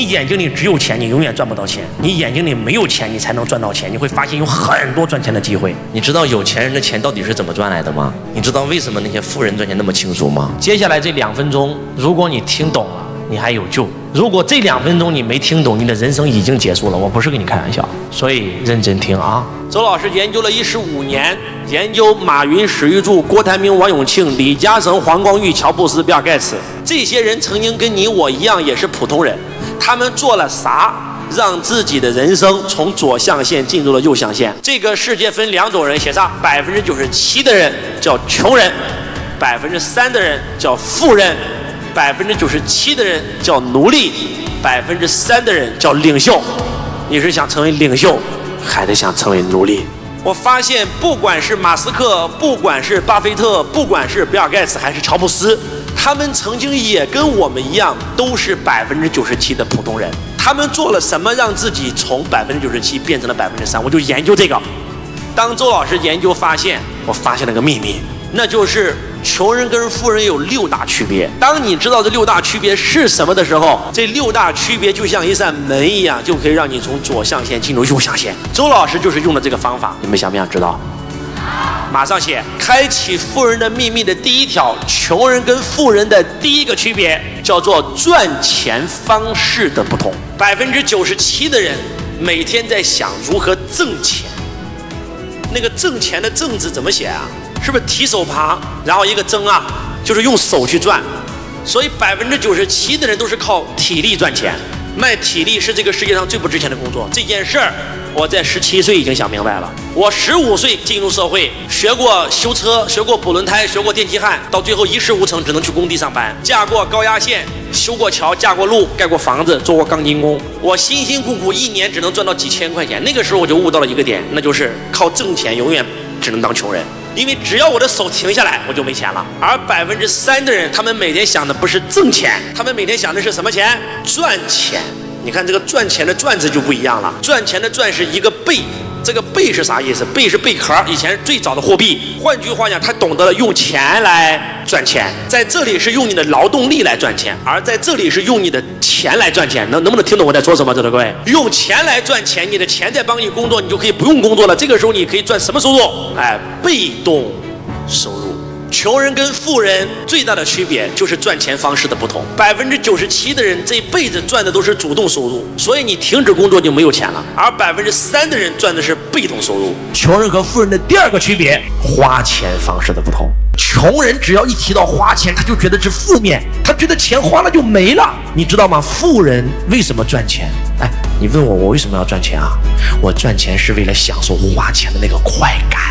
你眼睛里只有钱，你永远赚不到钱；你眼睛里没有钱，你才能赚到钱。你会发现有很多赚钱的机会。你知道有钱人的钱到底是怎么赚来的吗？你知道为什么那些富人赚钱那么轻松吗？接下来这2分钟，如果你听懂了，你还有救；如果这2分钟你没听懂，你的人生已经结束了。我不是跟你开玩笑，所以认真听啊！周老师研究了15年，研究马云、史玉柱、郭台铭、王永庆、李嘉诚、黄光裕、乔布斯、比尔盖茨，这些人曾经跟你我一样也是普通人，他们做了啥让自己的人生从左象限进入了右象限？这个世界分2种人，写上97%的人叫穷人，3%的人叫富人，97%的人叫奴隶，3%的人叫领袖。你是想成为领袖，还得想成为奴隶？我发现，不管是马斯克，不管是巴菲特，不管是比尔盖茨还是乔布斯，他们曾经也跟我们一样，都是97%的普通人。他们做了什么让自己从97%变成了3%？我就研究这个。当周老师研究发现，我发现了个秘密，那就是穷人跟富人有6大区别。当你知道这6大区别是什么的时候，这6大区别就像一扇门一样，就可以让你从左象限进入右象限。周老师就是用了这个方法，你们想不想知道？马上写，开启富人的秘密的第1条，穷人跟富人的第1个区别叫做赚钱方式的不同。97%的人每天在想如何挣钱，那个挣钱的挣字怎么写啊？是不是提手旁，然后一个争啊，就是用手去赚。所以97%的人都是靠体力赚钱，卖体力是这个世界上最不值钱的工作。这件事儿我在17岁已经想明白了。我15岁进入社会，学过修车，学过补轮胎，学过电气焊，到最后一事无成，只能去工地上班。架过高压线，修过桥，架过路，盖过房子，做过钢筋工。我辛辛苦苦1年只能赚到几千块钱。那个时候我就悟到了一个点，那就是靠挣钱永远只能当穷人。因为只要我的手停下来，我就没钱了。而3%的人，他们每天想的不是挣钱，他们每天想的是什么钱？赚钱。你看这个赚钱的赚字就不一样了，赚钱的赚是一个贝，这个贝是啥意思？贝是贝壳，以前最早的货币。换句话讲，他懂得了用钱来赚钱，在这里是用你的劳动力来赚钱，而在这里是用你的钱来赚钱。能不能听懂我在说什么？各位，用钱来赚钱，你的钱在帮你工作，你就可以不用工作了。这个时候你可以赚什么收入？被动收入。穷人跟富人最大的区别就是赚钱方式的不同。97%的人这辈子赚的都是主动收入，所以你停止工作就没有钱了。而3%的人赚的是被动收入。穷人和富人的第2个区别，花钱方式的不同。穷人只要一提到花钱，他就觉得是负面，他觉得钱花了就没了，你知道吗？富人为什么赚钱？你问我为什么要赚钱啊？我赚钱是为了享受花钱的那个快感。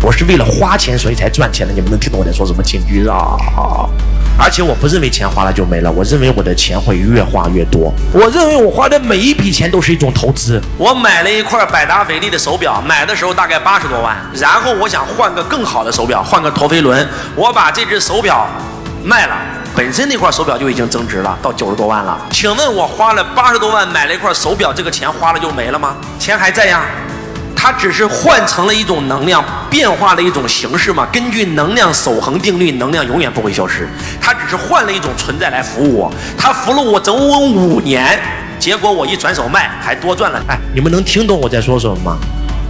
我是为了花钱所以才赚钱的，你们能听懂我在说什么？请举手。而且我不认为钱花了就没了，我认为我的钱会越花越多。我认为我花的每一笔钱都是一种投资。我买了一块百达翡丽的手表，买的时候大概80多万，然后我想换个更好的手表，换个陀飞轮，我把这只手表卖了，本身那块手表就已经增值了，到90多万了。请问我花了80多万买了一块手表，这个钱花了就没了吗？钱还在呀。它只是换成了一种能量，变化了一种形式嘛。根据能量守恒定律，能量永远不会消失。它只是换了一种存在来服务我，它服了我整整5年，结果我一转手卖，还多赚了。你们能听懂我在说什么吗？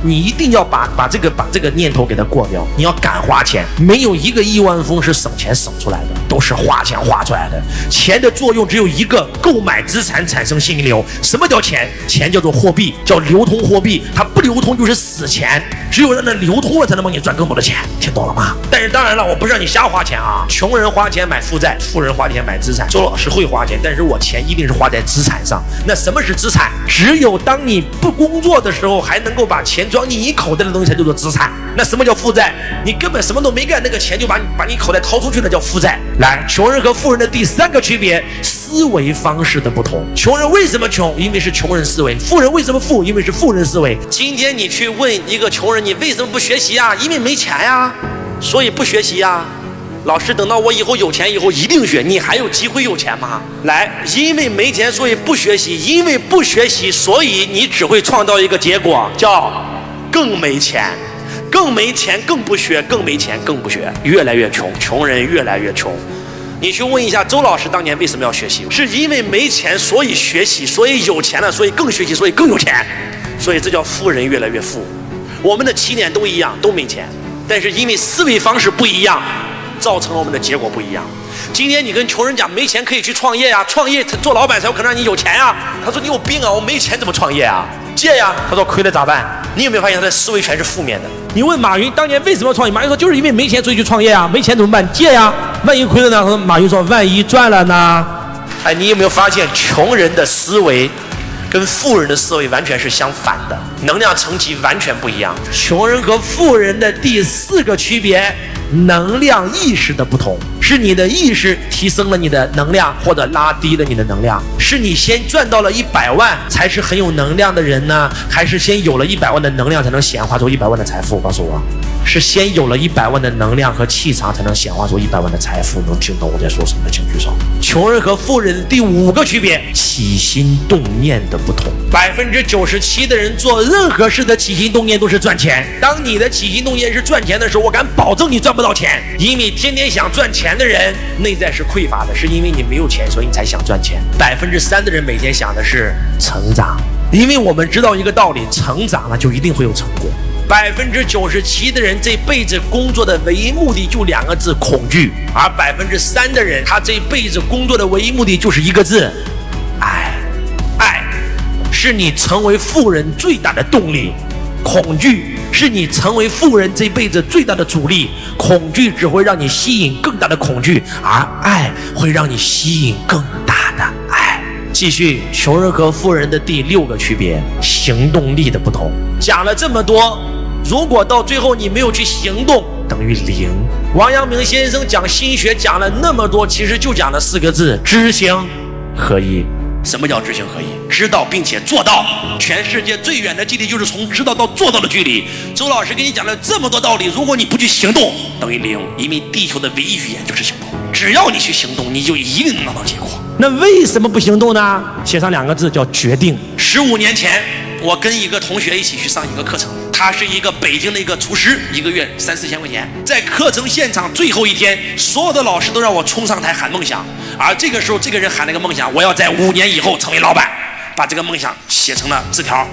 你一定要把这个念头给它过掉。你要敢花钱，没有一个亿万富翁是省钱省出来的，都是花钱花出来的。钱的作用只有一个，购买资产，产生现金流。什么叫钱？钱叫做货币，叫流通货币，它不流通就是死钱。只有让它流通了，才能帮你赚更多的钱，听懂了吗？但是当然了，我不是让你瞎花钱啊。穷人花钱买负债，富人花钱买资产。周老师会花钱，但是我钱一定是花在资产上。那什么是资产？只有当你不工作的时候，还能够把钱装进你口袋的东西才叫做资产。那什么叫负债？你根本什么都没干，那个钱就把你口袋掏出去了，叫负债。来，穷人和富人的第3个区别，思维方式的不同。穷人为什么穷？因为是穷人思维。富人为什么富？因为是富人思维。今天你去问一个穷人，你为什么不学习啊？因为没钱呀，所以不学习呀。老师，等到我以后有钱以后一定学。你还有机会有钱吗？来，因为没钱所以不学习，因为不学习所以你只会创造一个结果，叫更没钱。更没钱更不学，更没钱更不学，越来越穷，穷人越来越穷。你去问一下周老师当年为什么要学习？是因为没钱所以学习，所以有钱了，所以更学习，所以更有钱，所以这叫富人越来越富。我们的起点都一样，都没钱，但是因为思维方式不一样，造成了我们的结果不一样。今天你跟穷人讲没钱可以去创业呀，创业做老板才有可能让你有钱呀。他说你有病啊，我没钱怎么创业啊？借呀。他说亏了咋办？你有没有发现他的思维全是负面的？你问马云当年为什么要创业？马云说就是因为没钱所以去创业啊。没钱怎么办？借呀。万一亏了呢？他说马云说万一赚了呢？哎，你有没有发现穷人的思维跟富人的思维完全是相反的，能量层级完全不一样。穷人和富人的第4个区别，能量意识的不同，是你的意识提升了你的能量，或者拉低了你的能量。是你先赚到了100万才是很有能量的人呢，还是先有了100万的能量才能显化出100万的财富？告诉我，是先有了100万的能量和气场才能显化出100万的财富。能听懂我在说什么的请举手。穷人和富人第5个区别，起心动念的不同。97%的人做任何事的起心动念都是赚钱。当你的起心动念是赚钱的时候，我敢保证你赚不到钱，因为天天想赚钱的人内在是匮乏的，是因为你没有钱，所以你才想赚钱。3%的人每天想的是成长，因为我们知道一个道理，成长了就一定会有成果。97%的人这辈子工作的唯一目的就2个字，恐惧。而3%的人，他这辈子工作的唯一目的就是1个字，爱。爱是你成为富人最大的动力，恐惧是你成为富人这辈子最大的阻力。恐惧只会让你吸引更大的恐惧，而爱会让你吸引更大的爱。继续，穷人和富人的第6个区别，行动力的不同。讲了这么多，如果到最后你没有去行动，等于0。王阳明先生讲心学讲了那么多，其实就讲了4个字，知行合一。什么叫知行合一？知道并且做到。全世界最远的距离就是从知道到做到的距离。周老师给你讲了这么多道理，如果你不去行动，等于0。因为地球的唯一语言就是行动，只要你去行动，你就一定能拿到结果。那为什么不行动呢？写上2个字，叫决定。15年前，我跟一个同学一起去上一个课程，他是一个北京的一个厨师，1个月3、4千块钱。在课程现场最后一天，所有的老师都让我冲上台喊梦想，而这个时候这个人喊了个梦想，我要在5年以后成为老板，把这个梦想写成了字条，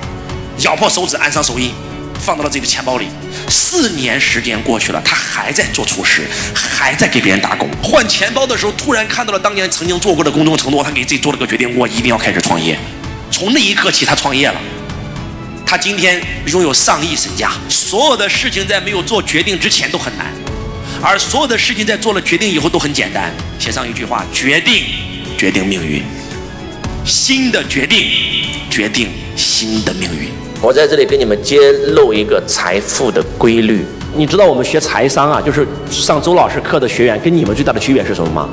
咬破手指按上手印，放到了自己的钱包里。4年时间过去了，他还在做厨师，还在给别人打工。换钱包的时候，突然看到了当年曾经做过的公众承诺，他给自己做了个决定，我一定要开始创业。从那一刻起，他创业了。他今天拥有上亿身家。所有的事情在没有做决定之前都很难，而所有的事情在做了决定以后都很简单。写上一句话：决定决定命运，新的决定决定新的命运。我在这里给你们揭露一个财富的规律。你知道我们学财商啊，就是上周老师课的学员，跟你们最大的区别是什么吗？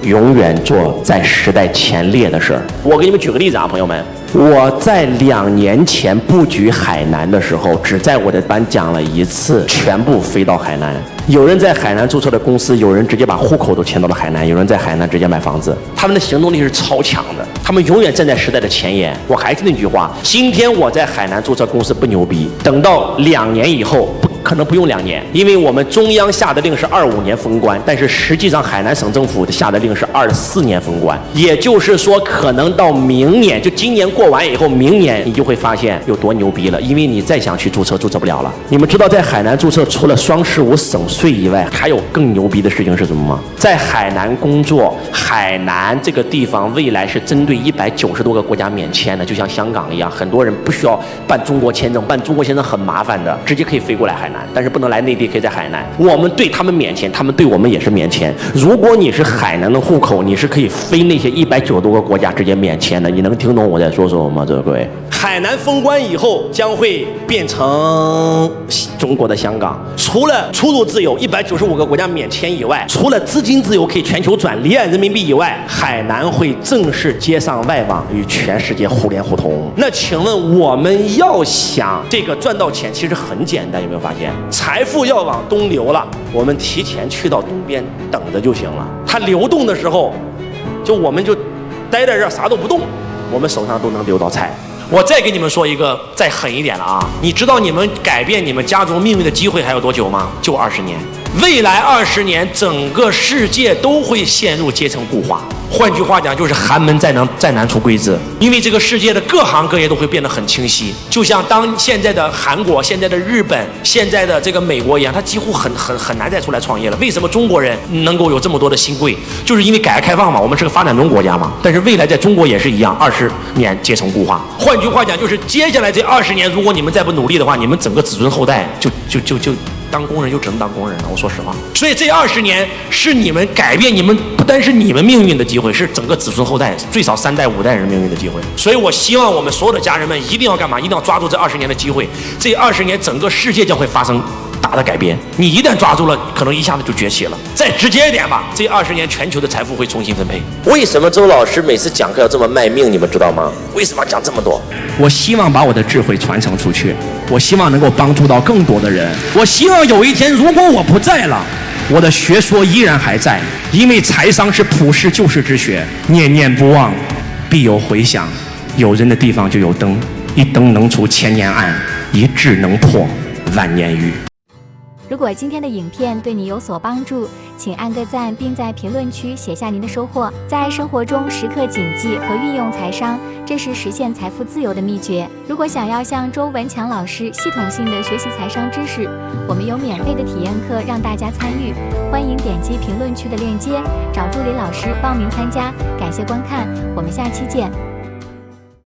永远做在时代前列的事儿。我给你们举个例子啊，朋友们，我在2年前布局海南的时候，只在我的班讲了1次，全部飞到海南。有人在海南注册的公司，有人直接把户口都迁到了海南，有人在海南直接买房子。他们的行动力是超强的，他们永远站在时代的前沿。我还是那句话，今天我在海南注册公司不牛逼，等到2年以后可能不用2年，因为我们中央下的令是25年封关，但是实际上海南省政府下的令是24年封关。也就是说，可能到明年，就今年过完以后，明年你就会发现有多牛逼了，因为你再想去注册，注册不了了。你们知道在海南注册，除了双15省税以外，还有更牛逼的事情是什么吗？在海南工作，海南这个地方未来是针对190多个国家免签的，就像香港一样，很多人不需要办中国签证，办中国签证很麻烦的，直接可以飞过来海南。但是不能来内地，可以在海南。我们对他们免签，他们对我们也是免签。如果你是海南的户口，你是可以飞那些190多个国家直接免签的。你能听懂我在说什么吗？各位，海南封关以后将会变成中国的香港，除了出入自由195个国家免签以外，除了资金自由可以全球转离岸人民币以外，海南会正式接上外网，与全世界互联互通。那请问我们要想这个赚到钱，其实很简单，有没有发现？财富要往东流了，我们提前去到东边等着就行了。它流动的时候，我们就待在这儿啥都不动，我们手上都能流到菜。我再给你们说一个再狠一点了啊！你知道你们改变你们家族命运的机会还有多久吗？就20年。未来20年，整个世界都会陷入阶层固化。换句话讲，就是寒门再难出贵子，因为这个世界的各行各业都会变得很清晰。就像当现在的韩国、现在的日本、现在的这个美国一样，它几乎很难再出来创业了。为什么中国人能够有这么多的新贵？就是因为改革开放嘛，我们是个发展中国家嘛。但是未来在中国也是一样，20年阶层固化。换句话讲，就是接下来这20年，如果你们再不努力的话，你们整个子孙后代就当工人就只能当工人了，我说实话。所以这20年是你们改变你们不单是你们命运的机会，是整个子孙后代最少3代5代人命运的机会。所以我希望我们所有的家人们一定要干嘛？一定要抓住这20年的机会。这20年整个世界将会发生大的改变，你一旦抓住了，可能一下子就崛起了。再直接一点吧，这20年全球的财富会重新分配。为什么周老师每次讲课要这么卖命？你们知道吗？为什么要讲这么多？我希望把我的智慧传承出去，我希望能够帮助到更多的人。我希望有一天，如果我不在了，我的学说依然还在，因为财商是普世救世之学，念念不忘，必有回响。有人的地方就有灯，一灯能除千年暗，一智能破万年愚。如果今天的影片对你有所帮助，请按个赞，并在评论区写下您的收获。在生活中时刻谨记和运用财商，这是实现财富自由的秘诀。如果想要向周文强老师系统性的学习财商知识，我们有免费的体验课让大家参与，欢迎点击评论区的链接，找助理老师报名参加。感谢观看，我们下期见。